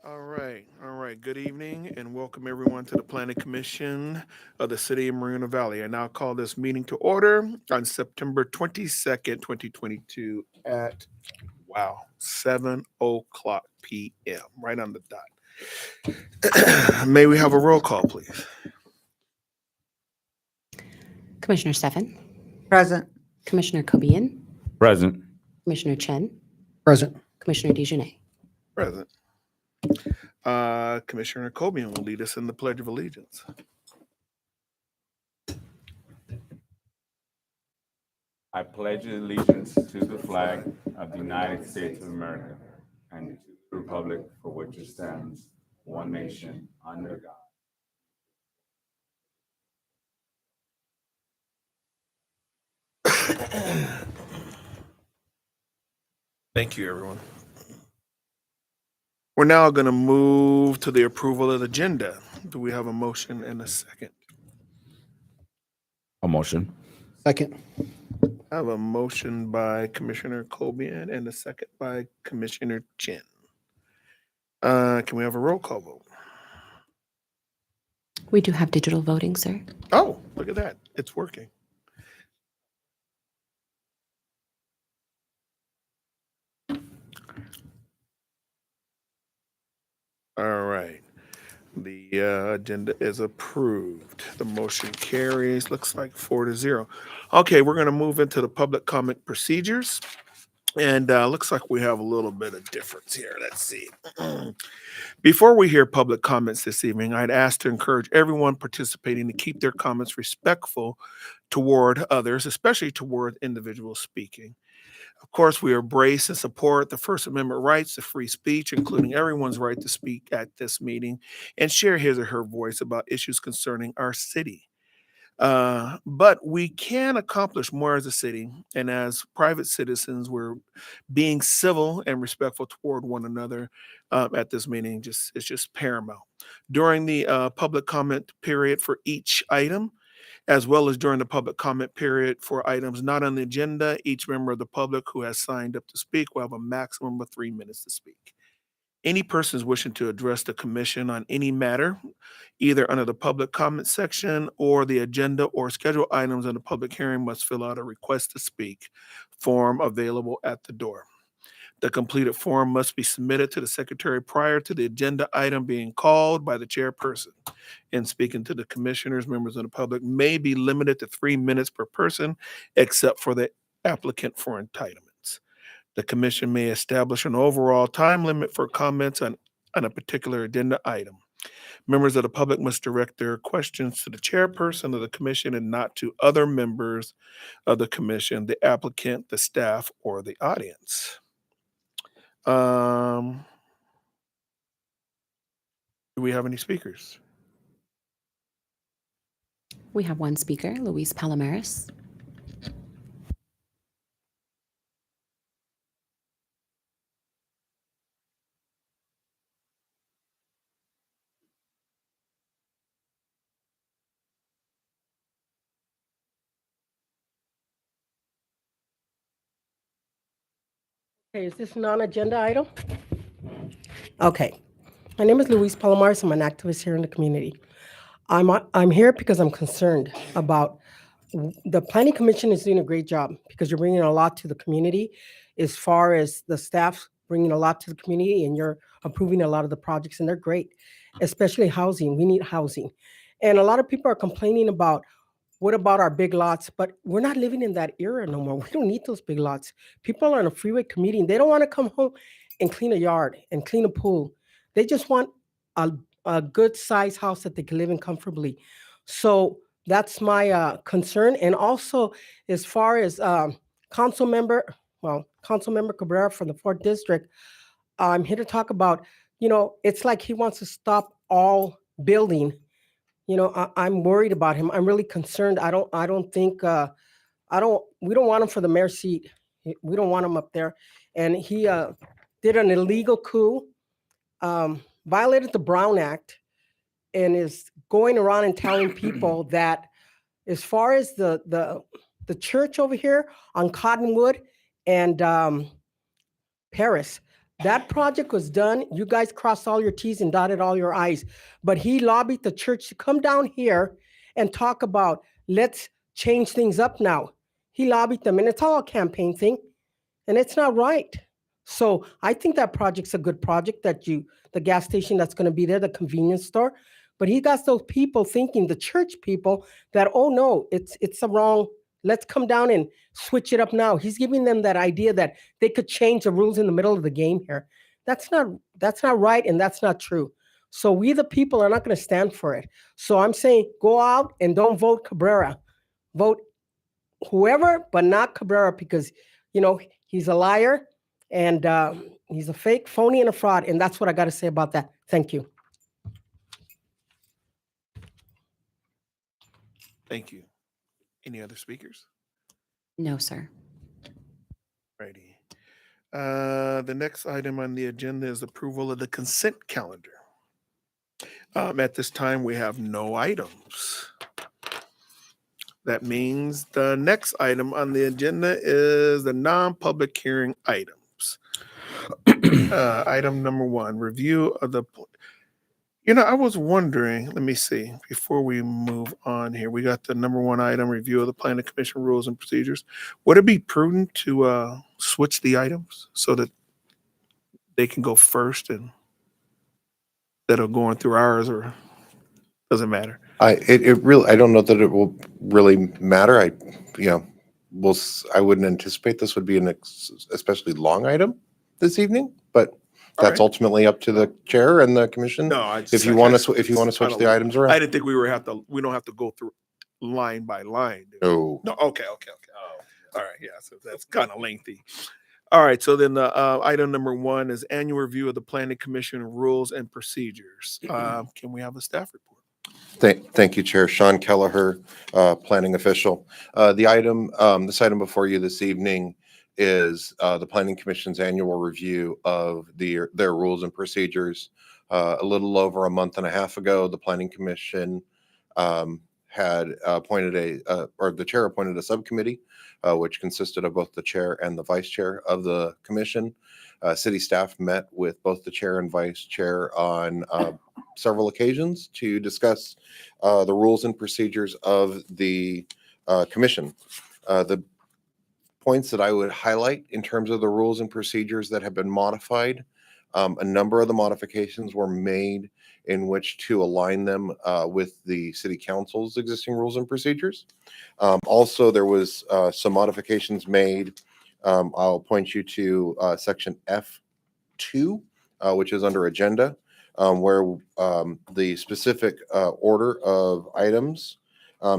All right, all right. Good evening and welcome everyone to the Planning Commission of the City of Moreno Valley. I now call this meeting to order on September 22nd, 2022 at, wow, 7 o'clock p.m., right on the dot. May we have a roll call, please? Commissioner Stefan, Present. Commissioner Kobian, Present. Commissioner Chen, Present. Commissioner DeJournette. Present. Commissioner Cobian will lead us in the Pledge of Allegiance. I pledge allegiance to the flag of the United States of America and to the republic for which it stands, one nation, under God. Thank you, everyone. We're now going to move to the approval of the agenda. Do we have a motion and a second? A motion. Second. I have a motion by Commissioner Cobian and a second by Commissioner Chen. Can we have a roll call vote? We do have digital voting, sir. Oh, look at that. It's working. All right. The agenda is approved. The motion carries. Looks like 4-0. Okay, we're going to move into the public comment procedures. And looks like we have a little bit of difference here. Let's see. Before we hear public comments this evening, I'd ask to encourage everyone participating to keep their comments respectful toward others, especially toward individuals speaking. Of course, we embrace and support the First Amendment rights to free speech, including everyone's right to speak at this meeting and share his or her voice about issues concerning our city. But we can accomplish more as a city, and as private citizens, we're being civil and respectful toward one another at this meeting. It's just paramount. During the public comment period for each item, as well as during the public comment period for items not on the agenda, each member of the public who has signed up to speak will have a maximum of 3 minutes to speak. Any persons wishing to address the commission on any matter, either under the public comment section or the agenda or scheduled items in the public hearing, must fill out a request to speak form available at the door. The completed form must be submitted to the secretary prior to the agenda item being called by the chairperson. And speaking to the commissioners, members of the public may be limited to 3 minutes per person, except for the applicant for entitlements. The commission may establish an overall time limit for comments on a particular agenda item. Members of the public must direct their questions to the chairperson of the commission and not to other members of the commission, the applicant, the staff, or the audience. Do we have any speakers? We have one speaker, Luis Palomares. Okay, is this a non-agenda item? Okay. My name is Luis Palomares. I'm an activist here in the community. I'm here because I'm concerned about the Planning Commission is doing a great job because you're bringing a lot to the community as far as the staff bringing a lot to the community, and you're approving a lot of the projects, and they're great, especially housing. We need housing. And a lot of people are complaining about, what about our big lots? But we're not living in that era no more. We don't need those big lots. People are on a freeway commuting. They don't want to come home and clean a yard and clean a pool. They just want a good sized house that they can live in comfortably. So that's my concern. And also, as far as Councilmember Cabrera from the 4th District, I'm here to talk about, it's like he wants to stop all building. I'm worried about him. I'm really concerned. We don't want him for the mayor's seat. We don't want him up there. And he did an illegal coup, violated the Brown Act, and is going around and telling people that as far as the church over here on Cottonwood and Paris, That project was done. You guys crossed all your T's and dotted all your I's. But he lobbied the church to come down here and talk about, let's change things up now. He lobbied them, and it's all a campaign thing, and it's not right. So I think that project's a good project, the gas station that's going to be there, the convenience store. But he got those people thinking, the church people, that, oh no, it's a wrong, let's come down and switch it up now. He's giving them that idea that they could change the rules in the middle of the game here. That's not right, and that's not true. So we the people are not going to stand for it. So I'm saying go out and don't vote Cabrera. Vote whoever, but not Cabrera, because he's a liar, and he's a fake, phony, and a fraud. And that's what I got to say about that. Thank you. Thank you. Any other speakers? No, sir. Righty. The next item on the agenda is approval of the consent calendar. At this time, we have no items. That means the next item on the agenda is the non-public hearing items. Item number 1, review of the, I was wondering, let me see, before we move on here, we got the number 1 item, review of the planning commission rules and procedures. Would it be prudent to switch the items so that they can go first and instead of going through ours, or doesn't matter? I don't know that it will really matter. I wouldn't anticipate this would be an especially long item this evening, but All that's right. ultimately up to the chair and the commission. No, If you want to switch the items I around. didn't think we don't have to go through line by line. do we? No. No, okay. All right, yeah, so that's kind of lengthy. All right, so then item number 1 is annual review of the planning commission rules and procedures. Can we have a staff report? Thank you, Chair. Sean Kelleher, planning official. This item before you this evening is the Planning Commission's annual review of their rules and procedures. A little over a month and a half ago, the Planning Commission had appointed the chair appointed a subcommittee, which consisted of both the chair and the vice chair of the commission. City staff met with both the chair and vice chair on several occasions to discuss the rules and procedures of the commission. The points that I would highlight in terms of the rules and procedures that have been modified, a number of the modifications were made in which to align them with the city council's existing rules and procedures. Also, there was some modifications made. I'll point you to section F2, which is under agenda, where the specific order of items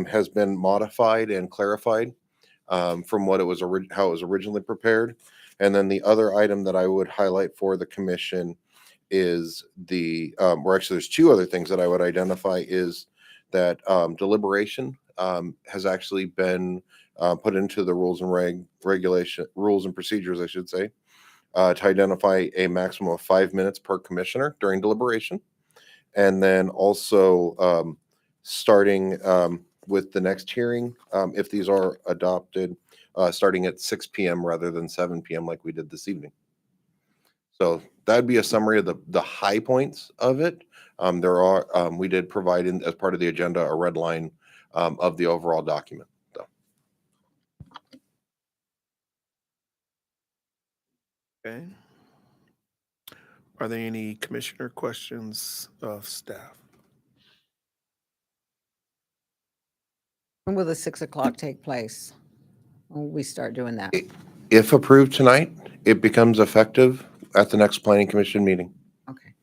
has been modified and clarified from what it was how it was originally prepared. And then the other item that I would highlight for the commission is there's 2 other things that I would identify is that deliberation has actually been put into the rules and procedures, I should say, to identify a maximum of 5 minutes per commissioner during deliberation. And then also starting with the next hearing, if these are adopted, starting at 6 p.m. rather than 7 p.m. like we did this evening. So that'd be a summary of the high points of it. We did provide as part of the agenda a red line of the overall document. So. Okay. Are there any commissioner questions of staff? When will the 6 o'clock take place? When will we start doing that? If approved tonight, it becomes effective at the next planning commission meeting. Okay.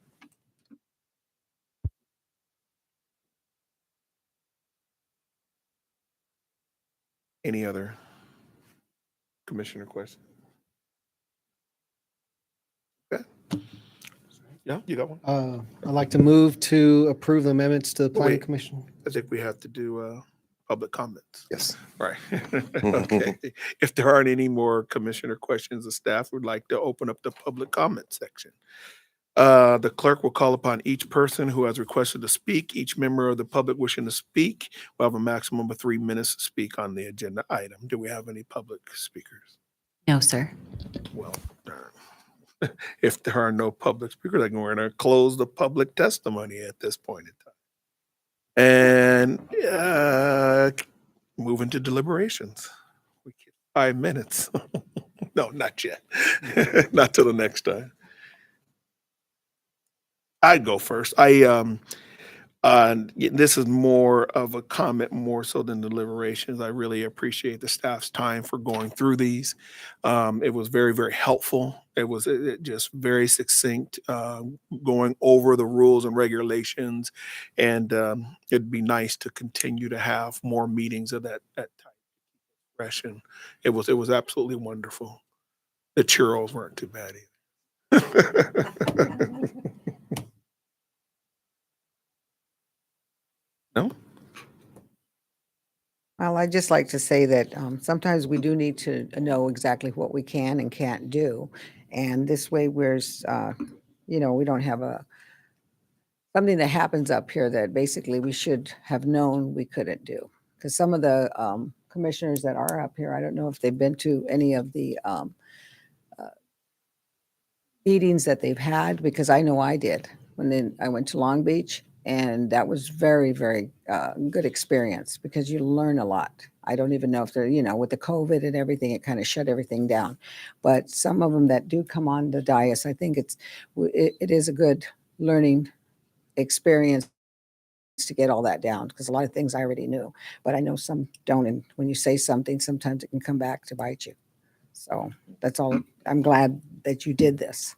Any other commissioner questions? Okay. Yeah, you got one? I'd like to move to approve the amendments to the planning Wait. commission. I think we have to do public comments. Yes. Right. Okay. If there aren't any more commissioner questions, the staff would like to open up the public comment section. The clerk will call upon each person who has requested to speak. Each member of the public wishing to speak will have a maximum of 3 minutes to speak on the agenda item. Do we have any public speakers? No, sir. Well, darn. If there are no public speakers, we're going to close the public testimony at this point in time. And move into deliberations. We get 5 minutes. No, not yet. Not till the next time. I'd go first. This is more of a comment more so than deliberations. I really appreciate the staff's time for going through these. It was very, very helpful. It was just very succinct, going over the rules and regulations. And it'd be nice to continue to have more meetings of that type of expression. It was absolutely wonderful. The churros weren't too bad either. No? Well, I'd just like to say that sometimes we do need to know exactly what we can and can't do. And this way we don't have something that happens up here that basically we should have known we couldn't do. Because some of the commissioners that are up here, I don't know if they've been to any of the meetings that they've had, because I know I did when I went to Long Beach. And that was very, very good experience because you learn a lot. I don't even know if they're, with the COVID and everything, it kind of shut everything down. But some of them that do come on the dais, I think it is a good learning experience to get all that down, because a lot of things I already knew, but I know some don't. And when you say something, sometimes it can come back to bite you. So that's all. I'm glad that you did this.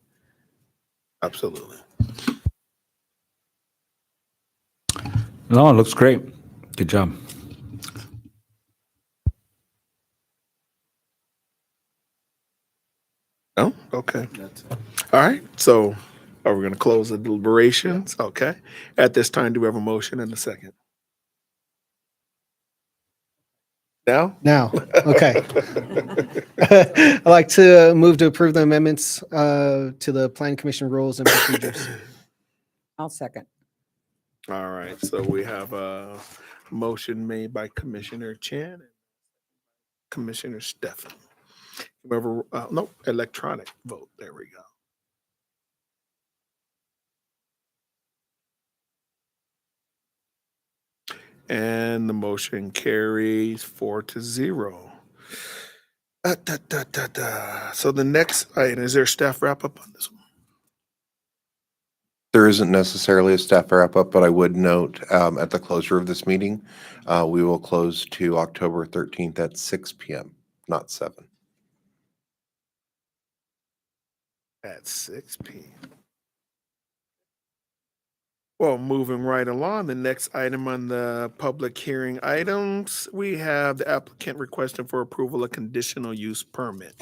Absolutely. No, it looks great. Good job. No? Okay. All right. So are we going to close the deliberations? Okay. At this time, do we have a motion and a second? Now? Now, okay. I'd like to move to approve the amendments to the Plan Commission rules and procedures. I'll second. All right. So we have a motion made by Commissioner Chan and Commissioner Stefan. Whoever, no, electronic vote. There we go. And the motion carries 4-0. So the next item, is there a staff wrap up on this one? There isn't necessarily a staff wrap-up, but I would note at the closure of this meeting, we will close to October 13th at 6 p.m., not 7. At 6 p.m. Well, moving right along, the next item on the public hearing items, we have the applicant requesting for approval of conditional use permit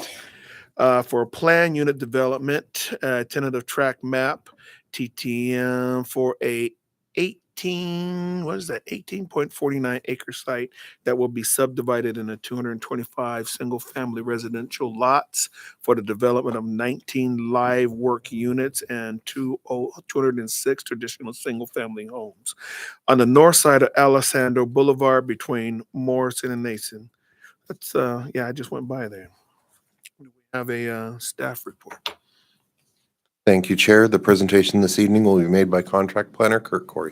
for a plan unit development, tentative track map, TTM, for a 18.49 acre site that will be subdivided into 225 single-family residential lots for the development of 19 live work units and 206 traditional single-family homes on the north side of Alessandro Boulevard between Morrison and Nason. That's I just went by there. We have a staff report. Thank you, Chair. The presentation this evening will be made by Contract Planner Kirk Corey.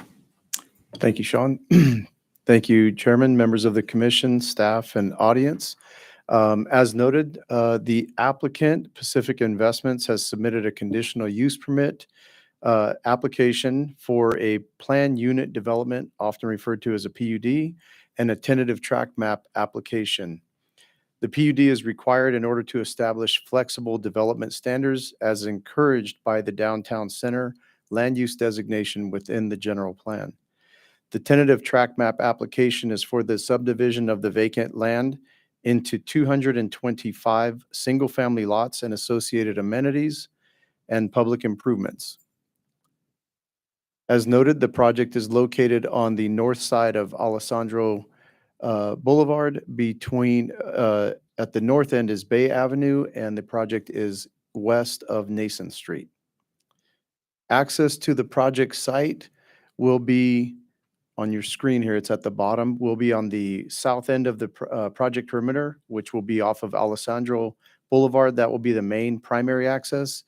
Thank you, Sean. Thank you, Chairman, members of the commission, staff, and audience. As noted, the applicant, Pacific Investments, has submitted a conditional use permit application for a plan unit development, often referred to as a PUD, and a tentative track map application. The PUD is required in order to establish flexible development standards as encouraged by the downtown center land use designation within the general plan. The tentative track map application is for the subdivision of the vacant land into 225 single-family lots and associated amenities and public improvements. As noted, the project is located on the north side of Alessandro Boulevard between, at the north end is Bay Avenue, and the project is west of Nason Street. Access to the project site will be on your screen here. It's at the bottom. Will be on the south end of the project perimeter, which will be off of Alessandro Boulevard. That will be the main primary access.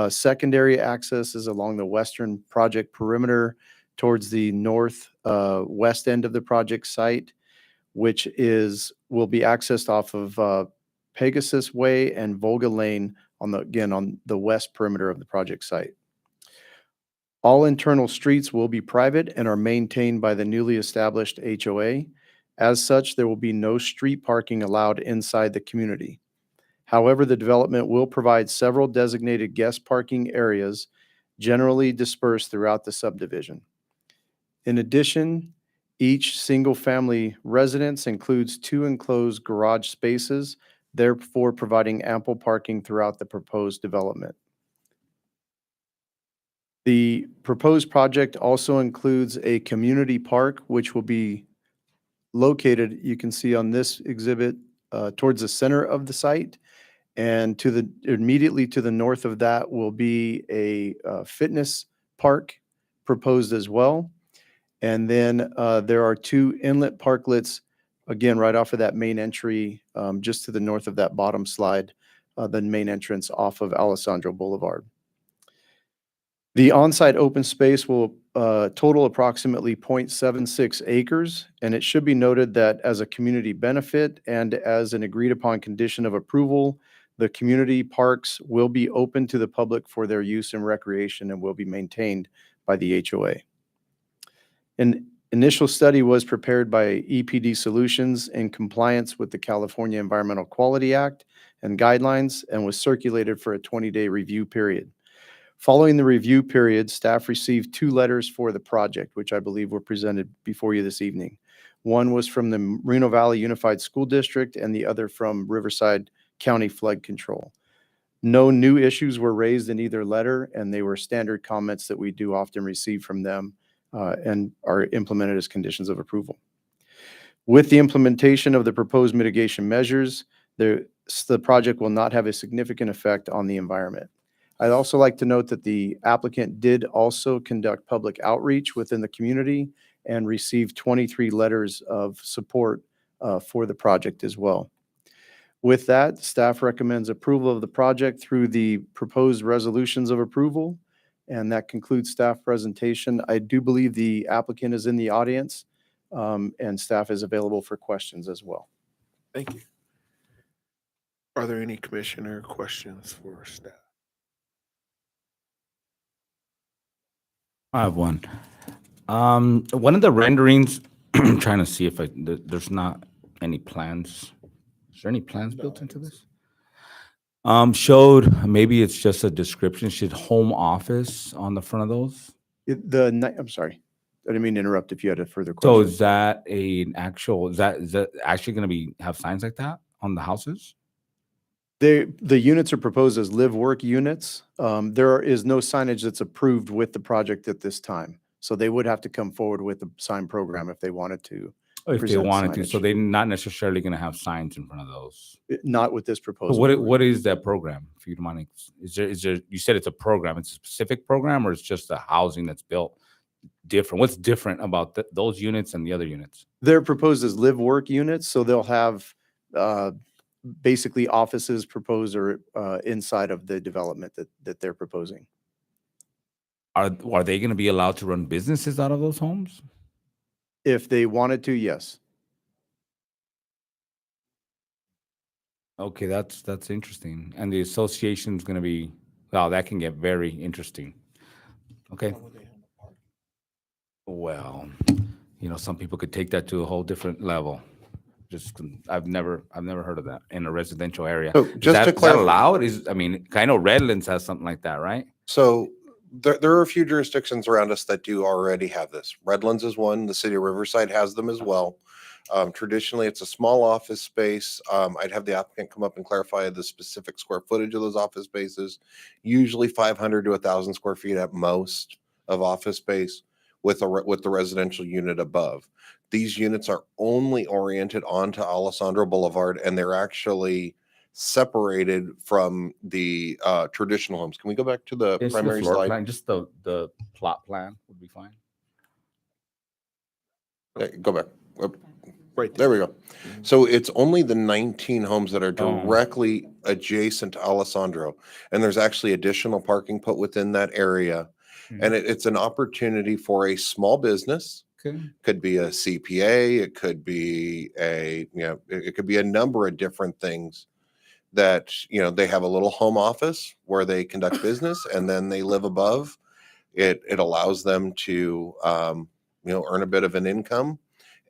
Secondary access is along the western project perimeter towards the north west end of the project site, which will be accessed off of Pegasus Way and Volga Lane on the west perimeter of the project site. All internal streets will be private and are maintained by the newly established HOA. As such, there will be no street parking allowed inside the community. However, the development will provide several designated guest parking areas, generally dispersed throughout the subdivision. In addition, each single-family residence includes 2 enclosed garage spaces, therefore providing ample parking throughout the proposed development. The proposed project also includes a community park, which will be located, you can see on this exhibit, towards the center of the site. And immediately to the north of that will be a fitness park proposed as well. And then there are 2 inlet parklets, again, right off of that main entry, just to the north of that bottom slide, the main entrance off of Alessandro Boulevard. The on-site open space will total approximately 0.76 acres, and it should be noted that as a community benefit and as an agreed-upon condition of approval, the community parks will be open to the public for their use and recreation and will be maintained by the HOA. An initial study was prepared by EPD Solutions in compliance with the California Environmental Quality Act and guidelines and was circulated for a 20-day review period. Following the review period, staff received 2 letters for the project, which I believe were presented before you this evening. One was from the Moreno Valley Unified School District and the other from Riverside County Flood Control. No new issues were raised in either letter, and they were standard comments that we do often receive from them and are implemented as conditions of approval. With the implementation of the proposed mitigation measures, the project will not have a significant effect on the environment. I'd also like to note that the applicant did also conduct public outreach within the community and received 23 letters of support for the project as well. With that, staff recommends approval of the project through the proposed resolutions of approval, and that concludes staff presentation. I do believe the applicant is in the audience, and staff is available for questions as well. Thank you. Are there any commissioner questions for staff? I have one. One of the renderings, I'm trying to see if there's not any plans. Is there any plans built into this? Showed, maybe it's just a description, should home office on the front of those? I'm sorry, I didn't mean to interrupt if you had a further So question. is that is that actually going to have signs like that on the houses? The units are proposed as live-work units. There is no signage that's approved with the project at this time. So they would have to come forward with a sign program if they wanted to. If they present wanted to, so signage. they're not necessarily going to have signs in front of those. Not with this So proposal. what is that program? If you don't mind, is there, you said it's a program, it's a specific program, or it's just a housing that's built different? What's different about those units and the other units? They're proposed as live-work units, so they'll have basically offices proposed or inside of the development that they're proposing. Are they going to be allowed to run businesses out of those homes? If they wanted to, yes. Okay, that's interesting. And the association's going to be, wow, that can get very interesting. Okay. Well, some people could take that to a whole different level. I've never heard of that in a residential area. So Is just to that clarify, allowed? I know Redlands has something like that, right? so there are a few jurisdictions around us that do already have this. Redlands is one. The city of Riverside has them as well. Traditionally, it's a small office space. I'd have the applicant come up and clarify the specific square footage of those office spaces. Usually 500 to 1,000 square feet at most of office space with the residential unit above. These units are only oriented onto Alessandro Boulevard, and they're actually separated from the traditional homes. Can we go back to the Just primary the floor slide? plan, just the plot plan would be fine. Okay, go back. Right There we go. So it's only the 19 homes that are directly adjacent to Alessandro. And there's actually additional parking put within that area. And it's an opportunity for a small business. Okay. Could be a CPA, it could be it could be a number of different things that, they have a little home office where they conduct business and then they live above. It allows them to, earn a bit of an income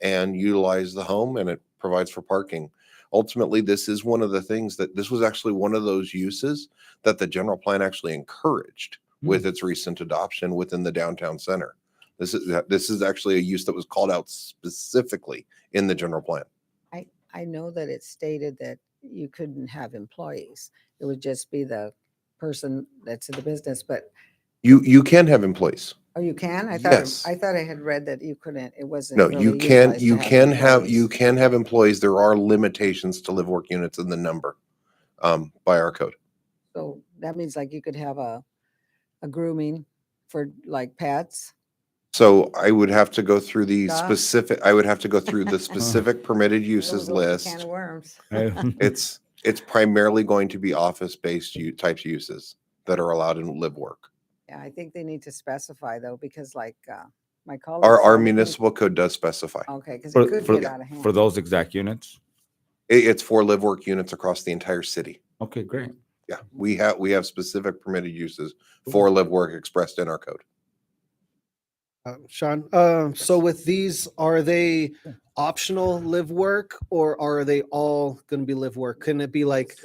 and utilize the home, and it provides for parking. Ultimately, this is one of the things this was actually one of those uses that the general plan actually encouraged with its recent adoption within the downtown center. This is actually a use that was called out specifically in the general plan. I know that it stated that you couldn't have employees. It would just be the person that's in the business, but, You can have employees. oh, you can? Yes. I thought I had read that you couldn't, it wasn't. No, really you can, utilized to you can have, you employees. can have employees. There are limitations to live work units in the number, by our code. So that means like you could have a grooming for like pets. So I would have to go through the Duh. I would have to go through the specific permitted uses That was a list. Can of worms. It's primarily going to be office-based types uses that are allowed in live work. Yeah, I think they need to specify though, because like, my colleague. Our said it municipal code does specify. Okay, because For, it could for, get out of hand. for those exact units? It's for live work units across the entire city. Okay, great. Yeah, we have specific permitted uses for live work expressed in our code. Sean, so with these, are they optional live work or are they all going to be live work? Can it be like,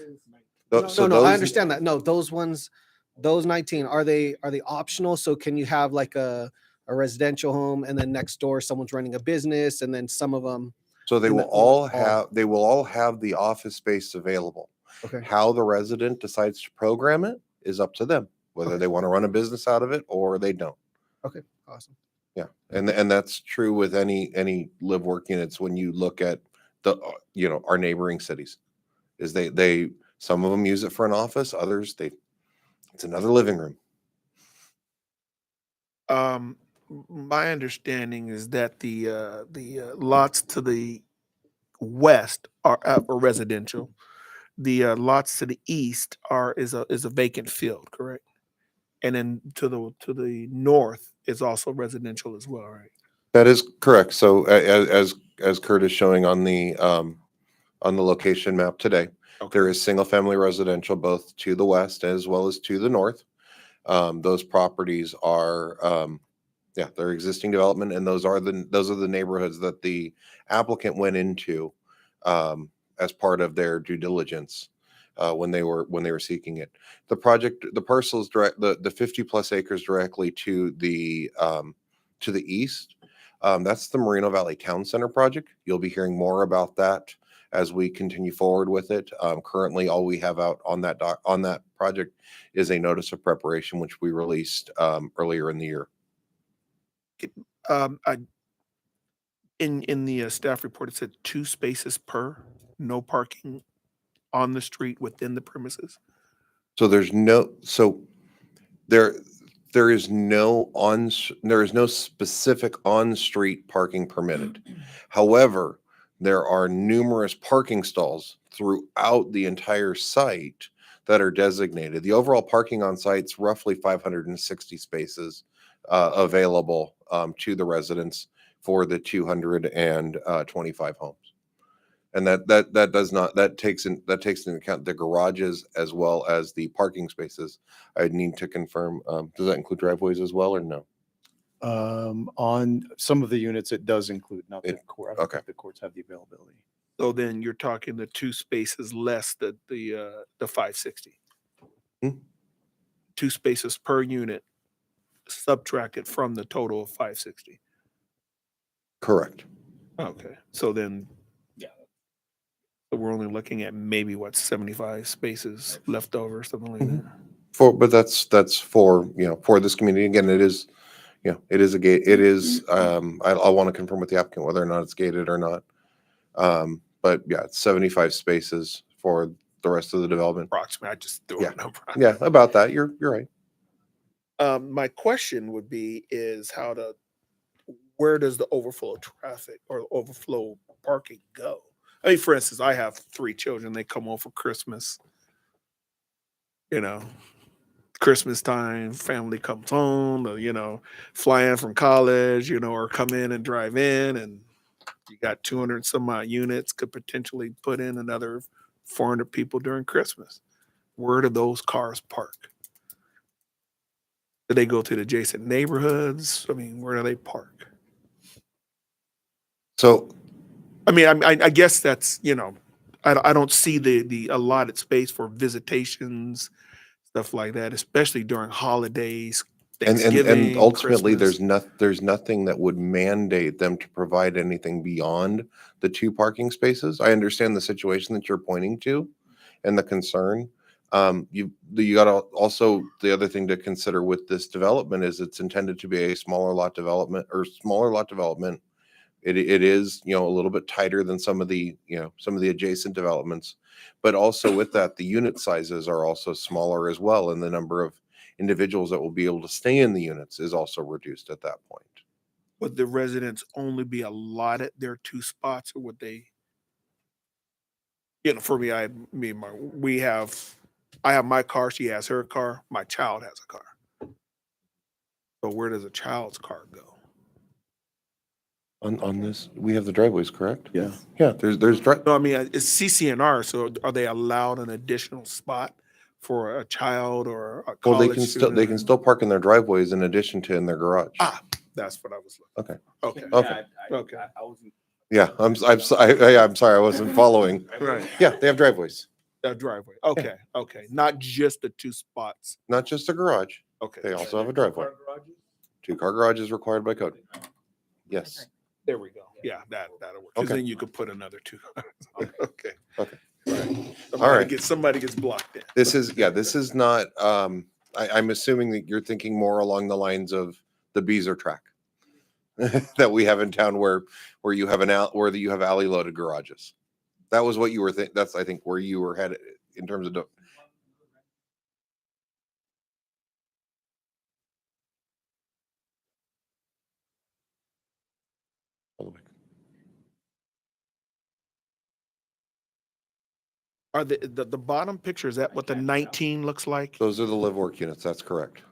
no, I those- understand that. No, those ones, those 19, are they optional? So can you have like a residential home and then next door someone's running a business and then some of them? So they in will the- all all- have the office space available. Okay. How the resident decides to program it is up to them, whether Okay. they want to run a business out of it or they don't. Okay, awesome. Yeah, and that's true with any live work units when you look at our neighboring cities, is they some of them use it for an office, others it's another living room. My understanding is that the lots to the west are residential. The lots to the east is a vacant field, correct? And then to the north is also residential as well, right? That is correct. So as Kurt is showing on the location map today, there is single family residential both to the west as well as to the north. Those properties are they're existing development, and those are the neighborhoods that the applicant went into as part of their due diligence when they were seeking it. The parcels the 50 plus acres directly to the east. That's the Moreno Valley Town Center project. You'll be hearing more about that as we continue forward with it. Currently, all we have out on that project is a notice of preparation, which we released earlier in the year. In the staff report, it said 2 spaces per, no parking on the street within the premises. So there is no specific on-street parking permitted. However, there are numerous parking stalls throughout the entire site that are designated. The overall parking on site's roughly 560 spaces available to the residents for the 225 homes. And that takes into account the garages as well as the parking spaces. I need to confirm, does that include driveways as well or no? On some of the units, it does include, not the court. I don't okay. think the courts have the availability. So then you're talking the 2 spaces less the 560. 2 spaces per unit subtracted from the total of 560. Correct. Okay, so then, so we're only looking at maybe 75 spaces left over, something like that. But that's for this community. Again, it is a gate. It is, I want to confirm with the applicant whether or not it's gated or not. But yeah, it's 75 spaces for the rest of the development. Approximately, I just threw a number. Yeah, about that. You're right. My question would be where does the overflow traffic or overflow parking go? I mean, for instance, I have 3 children. They come home for Christmas. you know, Christmas time, family comes home, or, flying from college, or come in and drive in, and you got 200 some odd units, could potentially put in another 400 people during Christmas. Where do those cars park? Do they go to the adjacent neighborhoods? I mean, where do they park? So I mean, I guess that's, I don't see the allotted space for visitations, stuff like that, especially during holidays, and Thanksgiving, ultimately Christmas. there's nothing that would mandate them to provide anything beyond the 2 parking spaces. I understand the situation that you're pointing to and the concern. You got to also, the other thing to consider with this development is it's intended to be a smaller lot development. It is, a little bit tighter than some of the adjacent developments, but also with that, the unit sizes are also smaller as well, and the number of individuals that will be able to stay in the units is also reduced at that point. Would the residents only be allotted their 2 spots, or would they? For me, I have my car, she has her car, my child has a car. So where does a child's car go? On this, we have the driveways, correct? Yeah. Yeah, there's No, I mean, it's CCNR, so are they allowed an additional spot for a child or a well, college student? they can still park in their driveways in addition to in their garage. That's what I was looking. Okay. Okay. Okay. Okay. Yeah, I'm sorry, I wasn't following. Right. Yeah, they have driveways, A driveway. Okay. Okay. Not just the 2 spots. not just a garage. Okay. They also have a driveway. 2-car garage is required by code. Yes. There we go. Yeah, that'll work. Because Okay. then you could put another 2 cars. Okay. Okay. Right. All right. Somebody gets blocked in. This is not, I'm assuming that you're thinking more along the lines of the Beezer track that we have in town where you have where you have alley loaded garages. That was what you were that's, I think, where you were headed in terms of Are the bottom picture, is that what the 19 looks like? those are the live work units. That's correct.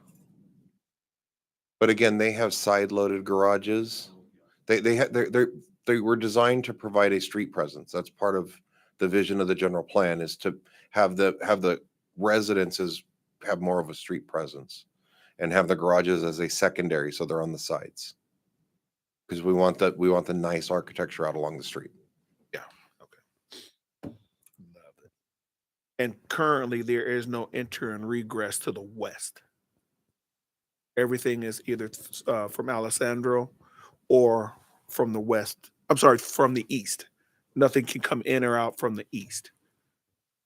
But again, they have side loaded garages. They were designed to provide a street presence. That's part of the vision of the general plan, is to have the residences have more of a street presence and have the garages as a secondary, so they're on the sides. Because we want the nice architecture out along the street. Yeah. Okay. Love it. And currently there is no enter and regress to the west. Everything is either from Alessandro or from the west. I'm sorry, from the east. Nothing can come in or out from the east.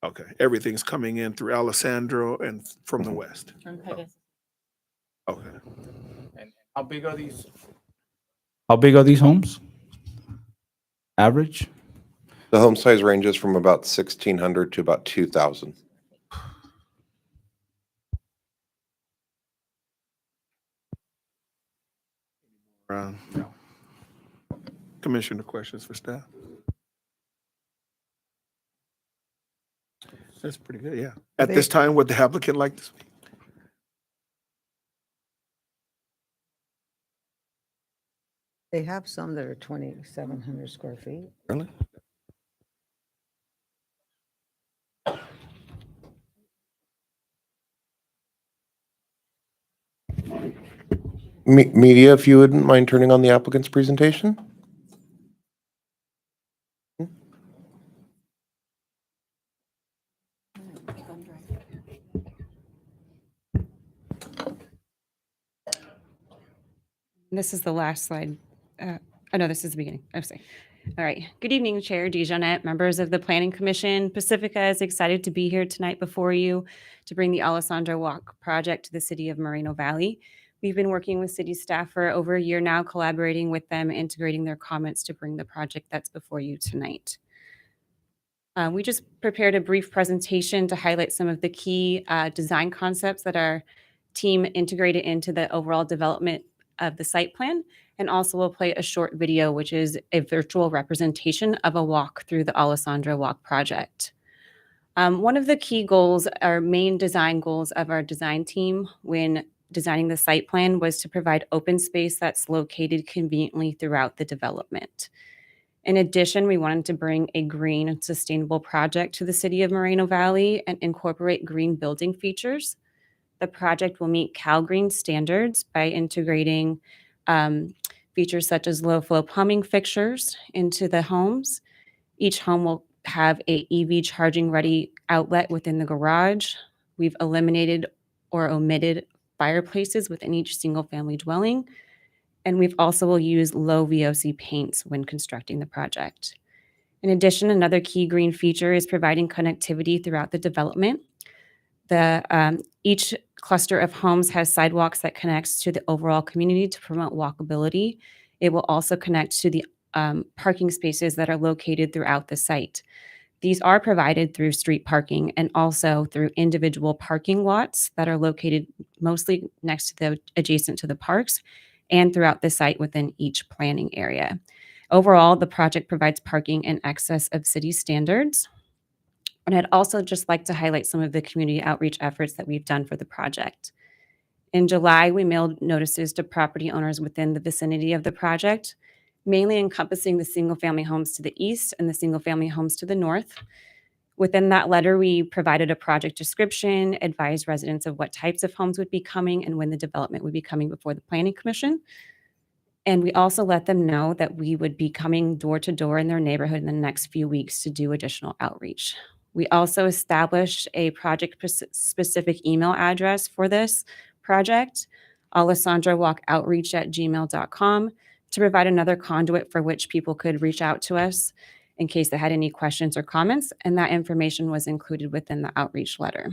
Okay. Everything's coming in through Alessandro and from the west. Okay. And how big are these? How big are these homes? Average? The home size ranges from about 1,600 to about 2,000. Commissioner, questions for staff? That's pretty good, yeah. At this time, would the applicant like to speak? They have some that are 2,700 square feet. Really? Media, if you wouldn't mind turning on the applicant's presentation. This is the last slide. Oh, no, this is the beginning. I'm sorry. All right. Good evening, Chair DeJohnette, members of the Planning Commission. Pacifica is excited to be here tonight before you to bring the Alessandro Walk project to the city of Moreno Valley. We've been working with city staff for over a year now, collaborating with them, integrating their comments to bring the project that's before you tonight. We just prepared a brief presentation to highlight some of the key design concepts that our team integrated into the overall development of the site plan, and also we'll play a short video, which is a virtual representation of a walk through the Alessandro Walk project. One of the key goals, our main design goals of our design team when designing the site plan was to provide open space that's located conveniently throughout the development. In addition, we wanted to bring a green and sustainable project to the city of Moreno Valley and incorporate green building features. The project will meet Cal Green standards by integrating features such as low flow plumbing fixtures into the homes. Each home will have a EV charging ready outlet within the garage. We've eliminated or omitted fireplaces within each single family dwelling. And we've also will use low VOC paints when constructing the project. In addition, another key green feature is providing connectivity throughout the development. Each cluster of homes has sidewalks that connects to the overall community to promote walkability. It will also connect to the parking spaces that are located throughout the site. These are provided through street parking and also through individual parking lots that are located mostly next to adjacent to the parks and throughout the site within each planning area. Overall, the project provides parking in excess of city standards. And I'd also just like to highlight some of the community outreach efforts that we've done for the project. In July, we mailed notices to property owners within the vicinity of the project, mainly encompassing the single-family homes to the east and the single-family homes to the north. Within that letter, we provided a project description, advised residents of what types of homes would be coming and when the development would be coming before the Planning Commission. And we also let them know that we would be coming door to door in their neighborhood in the next few weeks to do additional outreach. We also established a project-specific email address for this project, alessandrawalkoutreach@gmail.com, to provide another conduit for which people could reach out to us in case they had any questions or comments, and that information was included within the outreach letter.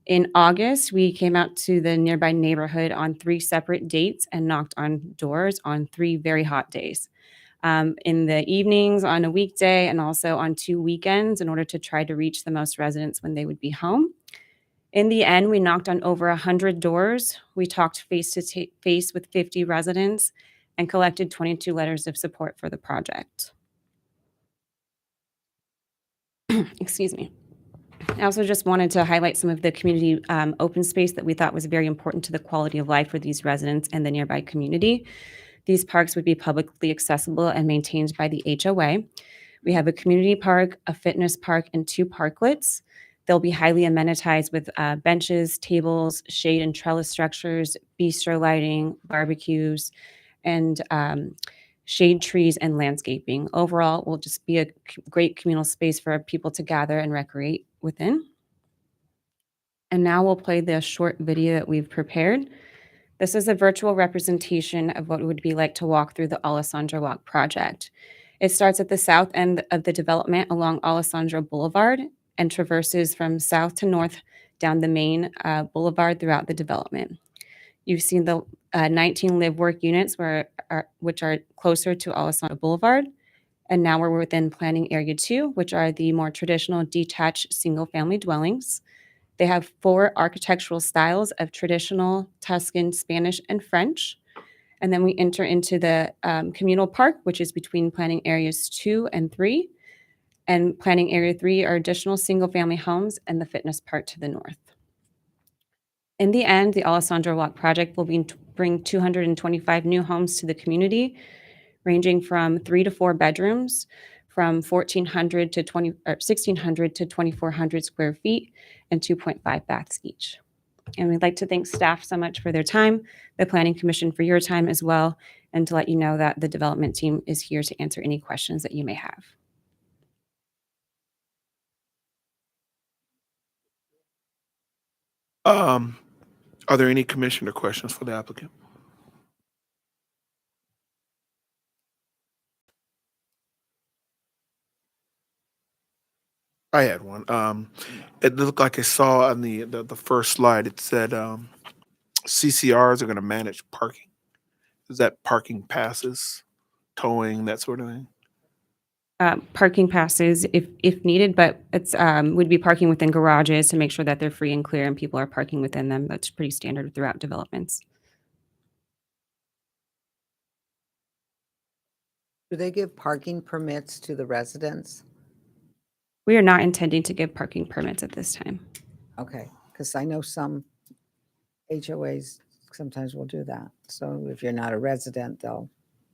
In August, we came out to the nearby neighborhood on 3 separate dates and knocked on doors on 3 very hot days. In the evenings, on a weekday, and also on 2 weekends in order to try to reach the most residents when they would be home. In the end, we knocked on over 100 doors. We talked face to face with 50 residents and collected 22 letters of support for the project. Excuse me. I also just wanted to highlight some of the community open space that we thought was very important to the quality of life for these residents and the nearby community. These parks would be publicly accessible and maintained by the HOA. We have a community park, a fitness park, and 2 parklets. They'll be highly amenitized with benches, tables, shade and trellis structures, bistro lighting, barbecues, and shade trees and landscaping. Overall, it will just be a great communal space for people to gather and recreate within. And now we'll play the short video that we've prepared. This is a virtual representation of what it would be like to walk through the Alessandra Walk project. It starts at the south end of the development along Alessandra Boulevard and traverses from south to north down the main boulevard throughout the development. You've seen the 19 live-work units which are closer to Alessandra Boulevard. And now we're within Planning Area 2, which are the more traditional detached single-family dwellings. They have 4 architectural styles of traditional Tuscan, Spanish, and French. And then we enter into the communal park, which is between Planning Areas 2 and 3. And Planning Area 3 are additional single-family homes and the fitness park to the north. In the end, the Alessandra Walk project will bring 225 new homes to the community, ranging from 3 to 4 bedrooms, from 1,600 to 2,400 square feet, and 2.5 baths each. And we'd like to thank staff so much for their time, the Planning Commission for your time as well, and to let you know that the development team is here to answer any questions that you may have. Are there any commissioner questions for the applicant? I had one. It looked like I saw on the first slide, it said CCRs are going to manage parking. Is that parking passes, towing, that sort of thing? Parking passes if needed, but it's would be parking within garages to make sure that they're free and clear and people are parking within them. That's pretty standard throughout developments. Do they give parking permits to the residents? We are not intending to give parking permits at this time. Okay, because I know some HOAs sometimes will do that. So if you're not a resident, they'll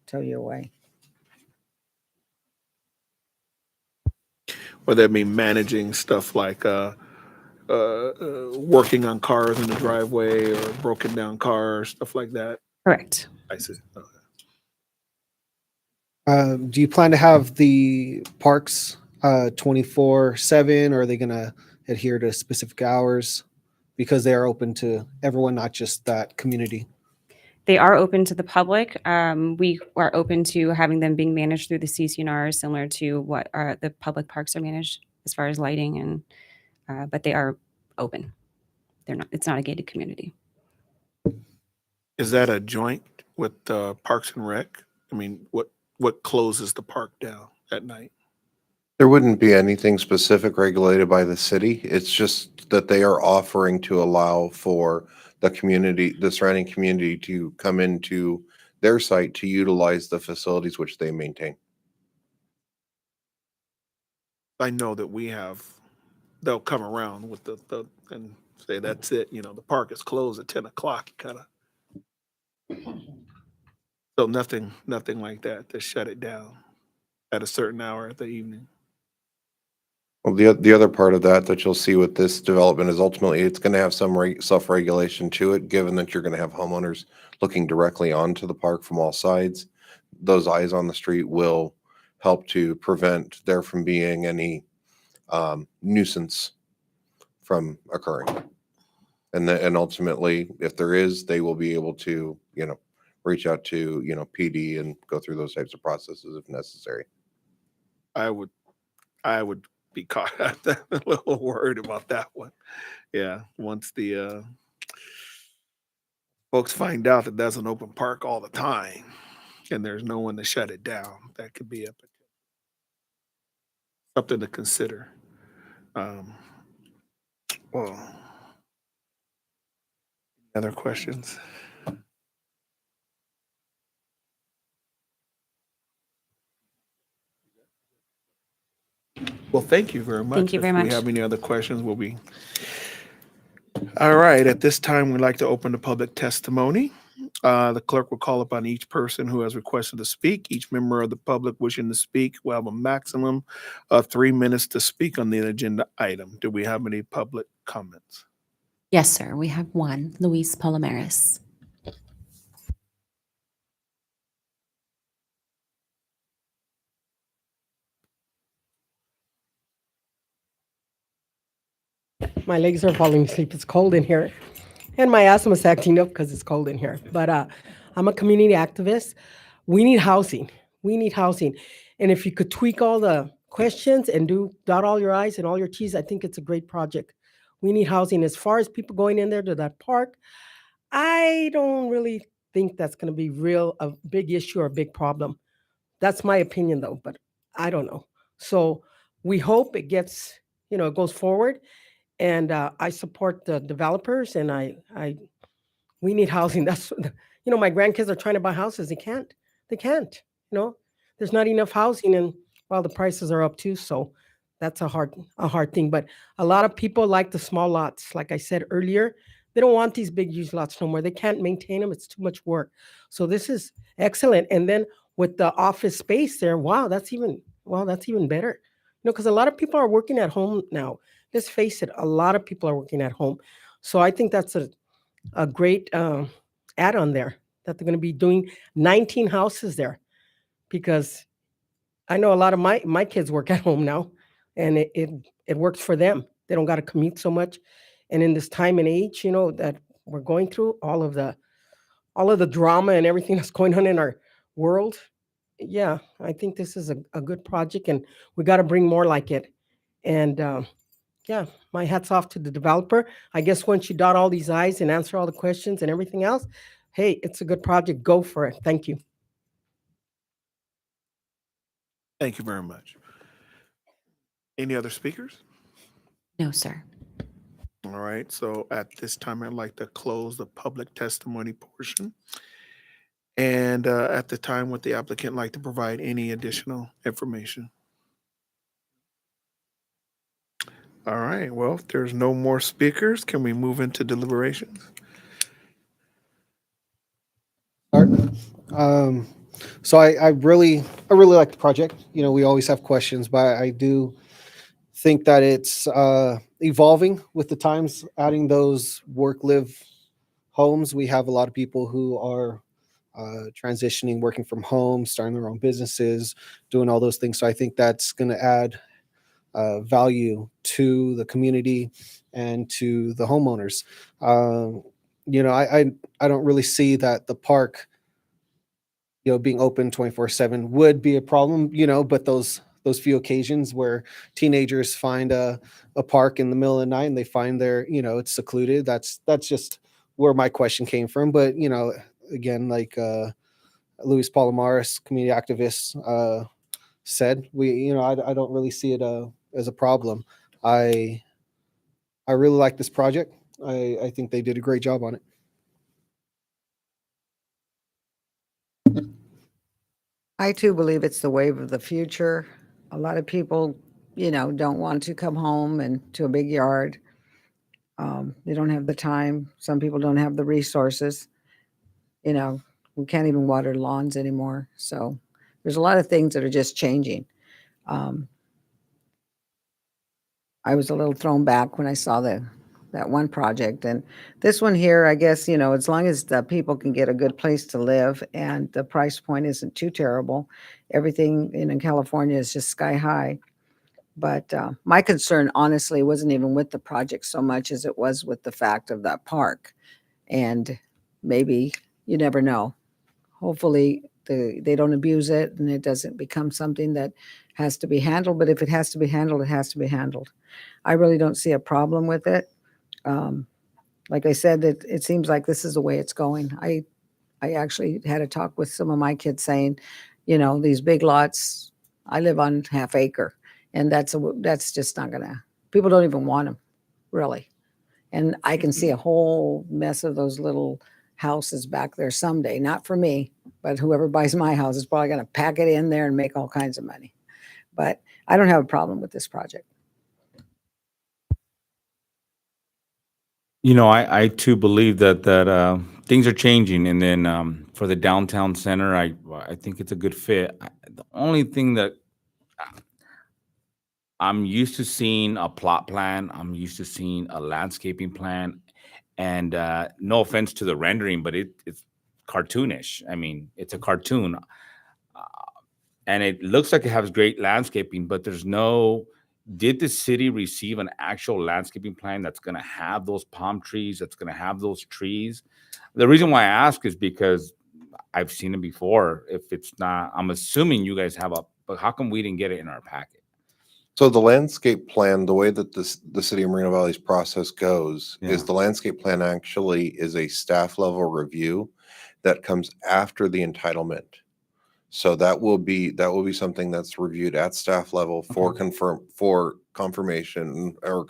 tow you away. Would that mean managing stuff like working on cars in the driveway or broken down cars, stuff like that? Correct. I see. Okay. Do you plan to have the parks 24/7, or are they going to adhere to specific hours because they are open to everyone, not just that community? They are open to the public. We are open to having them being managed through the CCNR, similar to what the public parks are managed as far as lighting, and but they are open. They're not. It's not a gated community. Is that a joint with Parks and Rec? I mean, what closes the park down at night? There wouldn't be anything specific regulated by the city. It's just that they are offering to allow for the community, the surrounding community, to come into their site to utilize the facilities which they maintain. I know that they'll come around with the and say that's it. You know, the park is closed at 10 o'clock. Kind of. So nothing like that to shut it down at a certain hour of the evening. Well, the other part of that you'll see with this development is ultimately it's going to have some self-regulation to it, given that you're going to have homeowners looking directly onto the park from all sides. Those eyes on the street will help to prevent there from being any nuisance from occurring. And ultimately, if there is, they will be able to, reach out to, PD and go through those types of processes if necessary. I would be caught a little worried about that one. Yeah, once the folks find out that there's an open park all the time and there's no one to shut it down, that could be something to consider. Well, other questions? Well, thank you very much. Thank you very If much. we have any other questions, we'll be. All right, at this time, we'd like to open the public testimony. The clerk will call upon each person who has requested to speak. Each member of the public wishing to speak will have a maximum of 3 minutes to speak on the agenda item. Do we have any public comments? Yes, sir. We have one, Luis Palomares. My legs are falling asleep. It's cold in here. And my asthma's acting up because it's cold in here. But I'm a community activist. We need housing. We need housing. And if you could tweak all the questions and dot all your I's and all your T's, I think it's a great project. We need housing. As far as people going in there to that park, I don't really think that's going to be a big issue or a big problem. That's my opinion, though, but I don't know. So we hope it gets, it goes forward. And I support the developers, and we need housing. That's my grandkids are trying to buy houses. They can't. There's not enough housing, and the prices are up too. So that's a hard thing. But a lot of people like the small lots. Like I said earlier, they don't want these big huge lots no more. They can't maintain them. It's too much work. So this is excellent. And then with the office space there, that's even better. Because a lot of people are working at home now. Let's face it, a lot of people are working at home. So I think that's a great add-on there, that they're going to be doing 19 houses there, because I know a lot of my kids work at home now, and it works for them. They don't got to commute so much. And in this time and age, that we're going through, all of the drama and everything that's going on in our world, yeah, I think this is a good project, and we got to bring more like it. And yeah, my hat's off to the developer. I guess once you dot all these I's and answer all the questions and everything else, hey, it's a good project. Go for it. Thank you. Thank you very much. Any other speakers? No, sir. All right, so at this time, I'd like to close the public testimony portion. And at the time, would the applicant like to provide any additional information? All right, well, if there's no more speakers, can we move into deliberations? Art. So I really like the project. You know, we always have questions, but I do think that it's evolving with the times, adding those work-live homes. We have a lot of people who are transitioning, working from home, starting their own businesses, doing all those things. So I think that's going to add value to the community and to the homeowners. You know, I don't really see that the park, you know, being open 24/7 would be a problem, you know, but those few occasions where teenagers find a park in the middle of the night and they find their, you know, it's secluded. That's just where my question came from. But, you know, again, like Luis Palomares, community activist, said, you know, I don't really see it as a problem. I I really like this project. I think they did a great job on it. I too believe it's the wave of the future. A lot of people, you know, don't want to come home and to a big yard. They don't have the time. Some people don't have the resources. You know, we can't even water lawns anymore. So there's a lot of things that are just changing. Um, I was a little thrown back when I saw that one project, and this one here, I guess, you know, as long as the people can get a good place to live and the price point isn't too terrible, everything in California is just sky high. But my concern, honestly, wasn't even with the project so much as it was with the fact of that park. And maybe, you never know. Hopefully, they don't abuse it and it doesn't become something that has to be handled. But if it has to be handled, it has to be handled. I really don't see a problem with it. Um, like I said, it seems like this is the way it's going. I actually had a talk with some of my kids saying, you know, these big lots, I live on half acre, and that's just not gonna. People don't even want them, really. And I can see a whole mess of those little houses back there someday. Not for me, but whoever buys my house is probably gonna pack it in there and make all kinds of money. But I don't have a problem with this project. You know, I too believe that things are changing, and then for the downtown center, I think it's a good fit. The only thing that I'm used to seeing a plot plan, I'm used to seeing a landscaping plan, and no offense to the rendering, but it's cartoonish. I mean, it's a cartoon, and it looks like it has great landscaping, but there's no. Did the city receive an actual landscaping plan that's going to have those palm trees, that's going to have those trees? The reason why I ask is because I've seen it before. If it's not, I'm assuming you guys have but how come we didn't get it in our packet? So the landscape plan, the way that the city of Moreno Valley's process goes is Yeah. the landscape plan actually is a staff level review that comes after the entitlement. So that will be something that's reviewed at staff level for confirmation or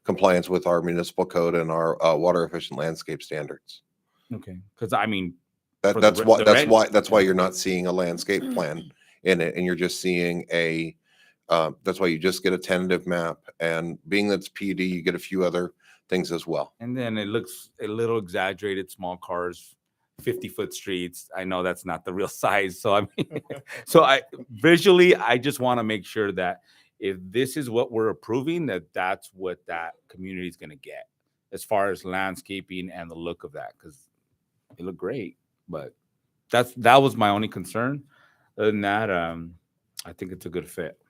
compliance with our municipal code and our water efficient landscape standards. Okay, because I mean, for the That's re- why the that's rent- why that's why yeah. you're not seeing a landscape plan in it, and you're just seeing a. That's why you just get a tentative map, and being that's PD, you get a few other things as well. And then it looks a little exaggerated, small cars, 50-foot streets. I know that's not the real size. So I mean, I just want to make sure that if this is what we're approving, that's what that community is going to get as far as landscaping and the look of that, because it looked great. But that was my only concern. Other than that, I think it's a good fit.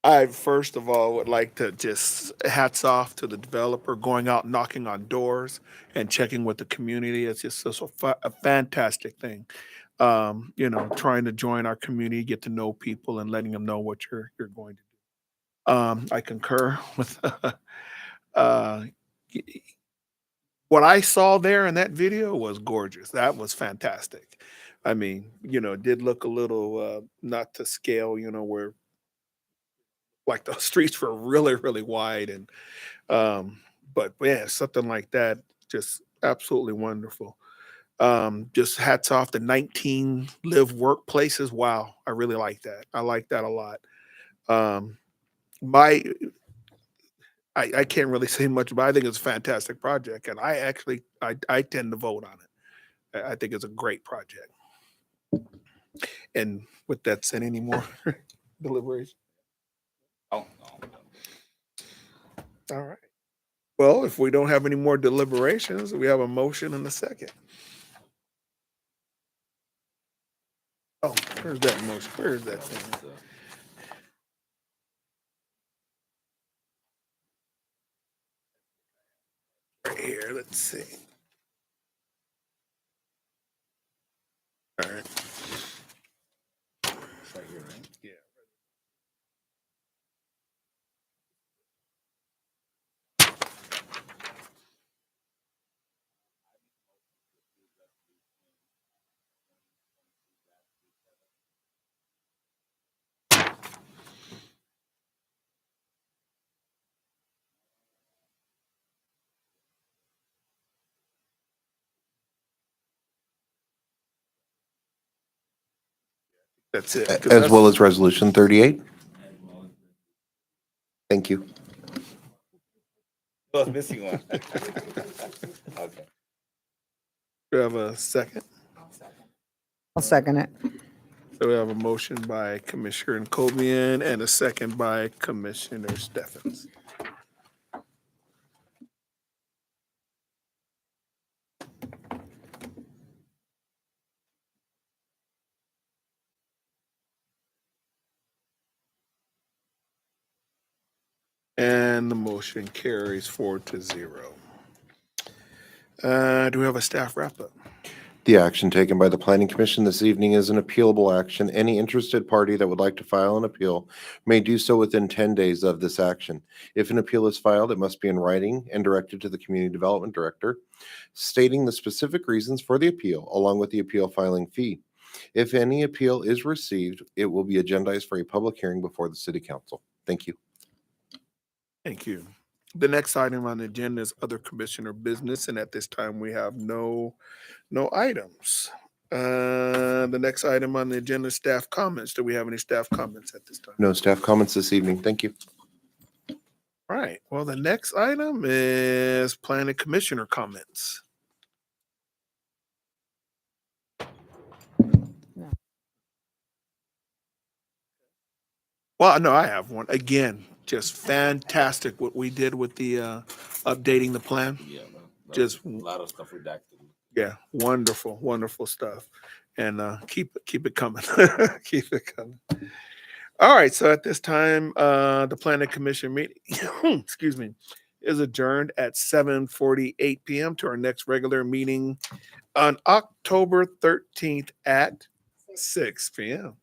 I first of all would like to just hats off to the developer going out knocking on doors and checking with the community. It's just a fantastic thing. You know, trying to join our community, get to know people, and letting them know what you're going to do. I concur with uh, what I saw there in that video was gorgeous. That was fantastic. I mean, you know, it did look a little not to scale, you know, where like the streets were really, really wide and but yeah, something like that, just absolutely wonderful. Just hats off to 19 live workplaces. Wow, I really like that. I like that a lot. Um, my I can't really say much, but I think it's a fantastic project, and I tend to vote on it. I think it's a great project. And with that said, any more deliberation? Oh, All right. Well, if we don't have any more deliberations, we have a motion and a second. Oh, where's that motion? Where's that thing? Right here. Let's see. All right. right here, right? Yeah. That's it. 'Cause As well that's- as Resolution 38. Thank you. I was missing one. Okay. we have a second. I'll second it. So we have a motion by Commissioner Kobian and a second by Commissioner Steffens. And the motion carries 4-0. Do we have a staff wrap up? The action taken by the Planning Commission this evening is an appealable action. Any interested party that would like to file an appeal may do so within 10 days of this action. If an appeal is filed, it must be in writing and directed to the Community Development Director, stating the specific reasons for the appeal, along with the appeal filing fee. If any appeal is received, it will be agendized for a public hearing before the City Council. Thank you. Thank you. The next item on the agenda is other commissioner business, and at this time we have no items. The next item on the agenda is staff comments. Do we have any staff comments at this time? No staff comments this evening. Thank you. All right. Well, the next item is planning commissioner comments. Well, no, I have one. Again, just fantastic what we did with the updating the plan. Yeah, Just- a lot of stuff redacted. Yeah, wonderful, wonderful stuff. And keep it coming. Keep it coming. All right, so at this time, the planning commission meeting, excuse me, is adjourned at 7:48 p.m. to our next regular meeting on October 13th at 6 p.m.